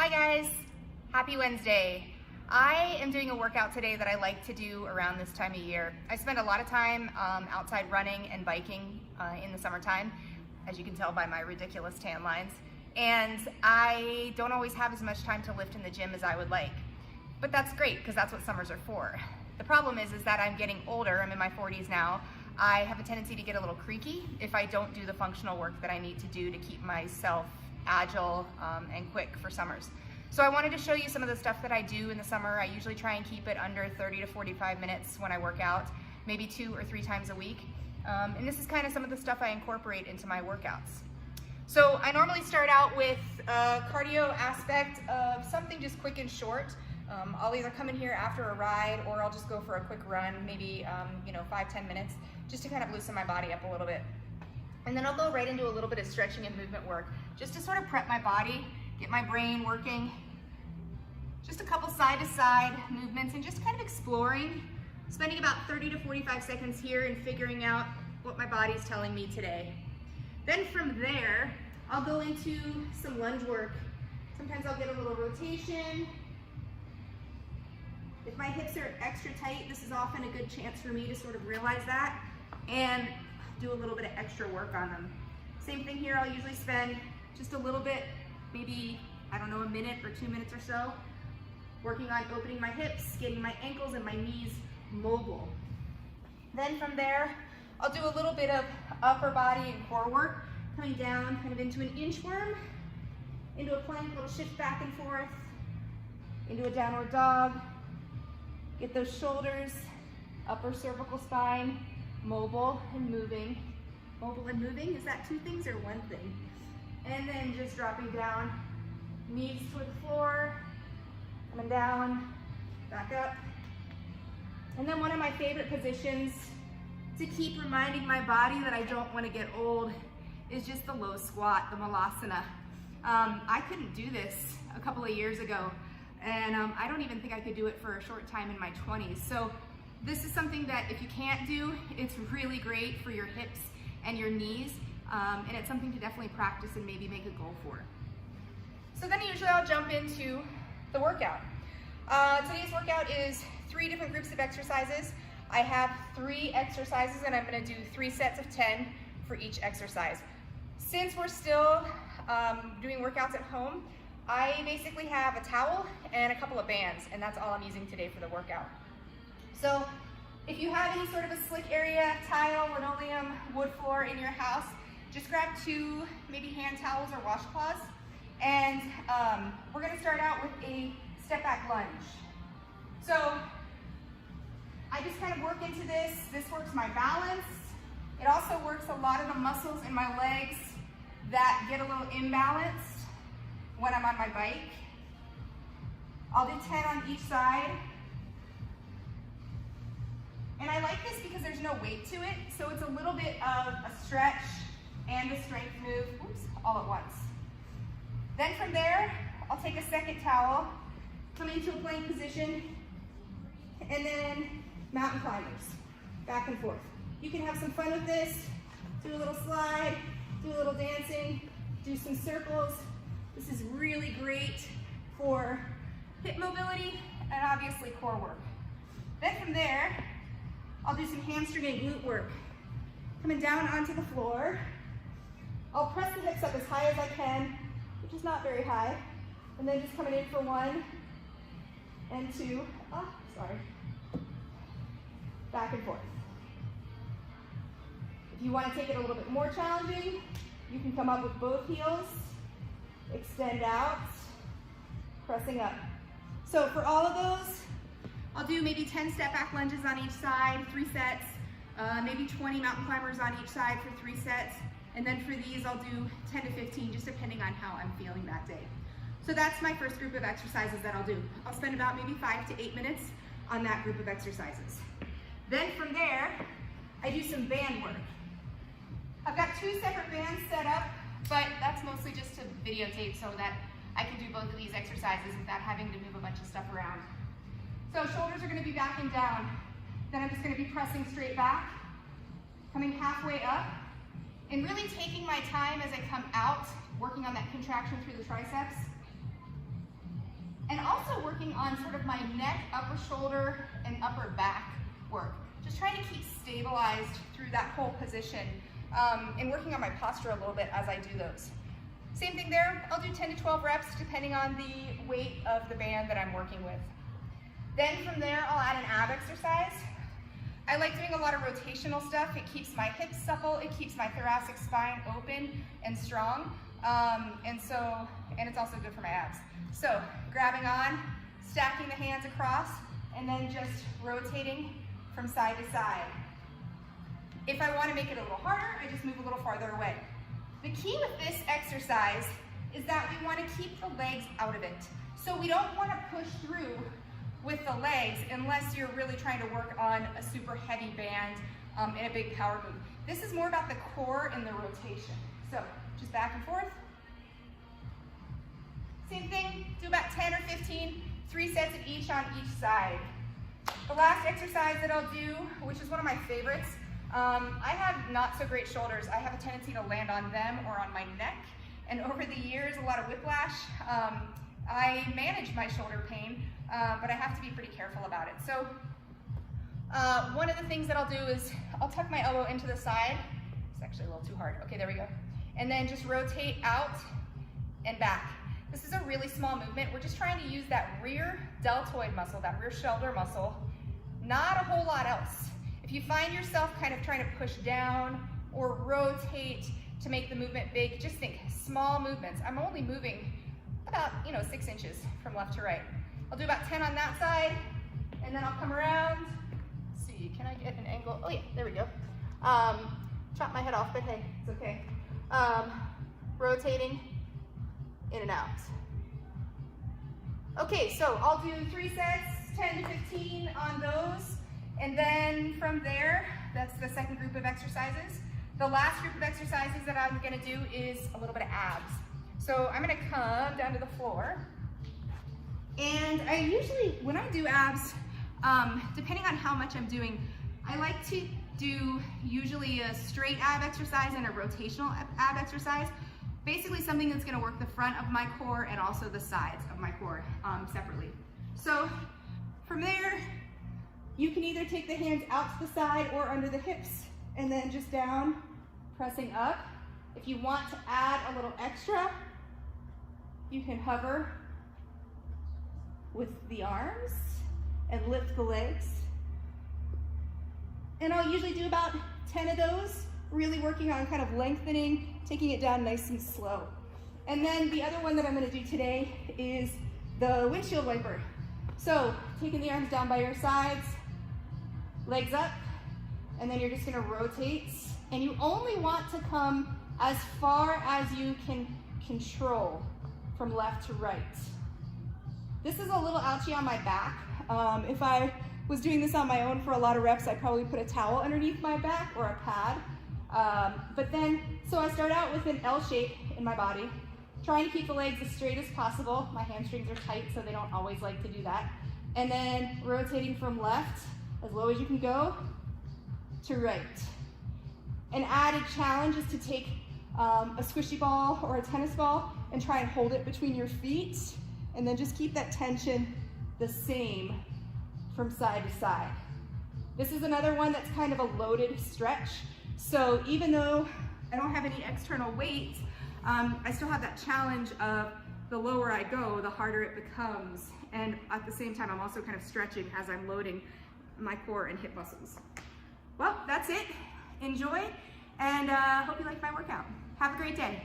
Hi guys, happy Wednesday. I am doing a workout today that I like to do around this time of year. I spend a lot of time outside running and biking in the summertime, as you can tell by my ridiculous tan lines. And I don't always have as much time to lift in the gym as I would like. But that's great, because that's what summers are for. The problem is that I'm getting older, I'm in my 40s now. I have a tendency to get a little creaky if I don't do the functional work that I need to do to keep myself agile and quick for summers. So I wanted to show you some of the stuff that I do in the summer. I usually try and keep it under 30 to 45 minutes when I work out, maybe 2 or 3 times a week. And this is kind of some of the stuff I incorporate into my workouts. So I normally start out with a cardio aspect of something just quick and short. I'll either come in here after a ride or I'll just go for a quick run, maybe 5-10 minutes, just to kind of loosen my body up a little bit. And then I'll go right into a little bit of stretching and movement work, just to sort of prep my body, get my brain working. Just a couple side-to-side movements and just kind of exploring, spending about 30 to 45 seconds here and figuring out what my body's telling me today. Then from there, I'll go into some lunge work. Sometimes I'll get a little rotation. If my hips are extra tight, this is often a good chance for me to sort of realize that and do a little bit of extra work on them. Same thing here, I'll usually spend just a little bit, maybe, a minute or 2 minutes or so, working on opening my hips, getting my ankles and my knees mobile. Then from there, I'll do a little bit of upper body and core work, coming down kind of into an inchworm, into a plank, little shift back and forth, into a downward dog. Get those shoulders, upper cervical spine, mobile and moving. Mobile and moving, is that 2 things or 1 thing? And then just dropping down, knees toward the floor, coming down, back up. And then one of my favorite positions to keep reminding my body that I don't want to get old is just the low squat, the malasana. I couldn't do this a couple of years ago, and I don't even think I could do it for a short time in my 20s. So this is something that if you can't do, it's really great for your hips and your knees, and it's something to definitely practice and maybe make a goal for. So then usually I'll jump into the workout. Today's workout is 3 different groups of exercises. I have 3 exercises and I'm gonna do 3 sets of 10 for each exercise. Since we're still doing workouts at home, I basically have a towel and a couple of bands, and that's all I'm using today for the workout. So if you have any sort of a slick area, tile, linoleum, wood floor in your house, just grab 2 maybe hand towels or washcloths, and we're gonna start out with a step back lunge. So I just kind of work into this. This works my balance. It also works a lot of the muscles in my legs that get a little imbalanced when I'm on my bike. I'll do 10 on each side. And I like this because there's no weight to it, so it's a little bit of a stretch and a strength move, all at once. Then from there, I'll take a second towel, come into a plank position, and then mountain climbers, back and forth. You can have some fun with this, do a little slide, do a little dancing, do some circles. This is really great for hip mobility and obviously core work. Then from there, I'll do some hamstring and glute work. Coming down onto the floor, I'll press the hips up as high as I can, which is not very high, and then just coming in for 1 and 2, back and forth. If you want to take it a little bit more challenging, you can come up with both heels, extend out, pressing up. So for all of those, I'll do maybe 10 step back lunges on each side, 3 sets, maybe 20 mountain climbers on each side for 3 sets, and then for these I'll do 10 to 15, just depending on how I'm feeling that day. So that's my first group of exercises that I'll do. I'll spend about maybe 5 to 8 minutes on that group of exercises. Then from there, I do some band work. I've got 2 separate bands set up, but that's mostly just to videotape so that I can do both of these exercises without having to move a bunch of stuff around. So shoulders are going to be back and down. Then I'm just going to be pressing straight back, coming halfway up, and really taking my time as I come out, working on that contraction through the triceps. working on sort of my neck, upper shoulder, and upper back work. Just trying to keep stabilized through that whole position and working on my posture a little bit as I do those. Same thing there, I'll do 10 to 12 reps depending on the weight of the band that I'm working with. Then from there, I'll add an ab exercise. I like doing a lot of rotational stuff. It keeps my hips supple, it keeps my thoracic spine open and strong, and it's also good for my abs. So grabbing on, stacking the hands across, and then just rotating from side to side. If I want to make it a little harder, I just move a little farther away. The key with this exercise is that we want to keep the legs out of it. So we don't want to push through with the legs unless you're really trying to work on a super heavy band in a big power move. This is more about the core and the rotation. So just back and forth. Same thing, do about 10 or 15, 3 sets of each on each side. The last exercise that I'll do, which is one of my favorites, I have not so great shoulders. I have a tendency to land on them or on my neck, and over the years, a lot of whiplash. I manage my shoulder pain, but I have to be pretty careful about it. So one of the things that I'll do is I'll tuck my elbow into the side. It's actually a little too hard. Okay, there we go. And then just rotate out and back. This is a really small movement. We're just trying to use that rear deltoid muscle, that rear shoulder muscle, not a whole lot else. If you find yourself kind of trying to push down or rotate to make the movement big, just think small movements. I'm only moving about 6 inches from left to right. I'll do about 10 on that side, and then I'll come around. Let's see, can I get an angle? Oh yeah, there we go. Chop my head off, but hey, it's okay. Rotating in and out. Okay, so I'll do 3 sets, 10 to 15 on those, and then from there, that's the second group of exercises. The last group of exercises that I'm gonna do is a little bit of abs. So I'm gonna come down to the floor, and I usually, when I do abs, depending on how much I'm doing, I like to do usually a straight ab exercise and a rotational ab exercise. Basically something that's gonna work the front of my core and also the sides of my core separately. So from there, you can either take the hands out to the side or under the hips and then just down, pressing up. If you want to add a little extra, you can hover with the arms and lift the legs. And I'll usually do about 10 of those, really working on kind of lengthening, taking it down nice and slow. And then the other one that I'm gonna do today is the windshield wiper. So taking the arms down by your sides, legs up, and then you're just gonna rotate. And you only want to come as far as you can control from left to right. This is a little ouchy on my back. If I was doing this on my own for a lot of reps, I'd probably put a towel underneath my back or a pad. So I start out with an L shape in my body, trying to keep the legs as straight as possible. My hamstrings are tight, so they don't always like to do that. And then rotating from left, as low as you can go, to right. An added challenge is to take a squishy ball or a tennis ball and try and hold it between your feet, and then just keep that tension the same from side to side. This is another one that's kind of a loaded stretch. So even though I don't have any external weight, I still have that challenge of the lower I go, the harder it becomes. And at the same time, I'm also kind of stretching as I'm loading my core and hip muscles. Well, that's it. Enjoy, and hope you like my workout. Have a great day.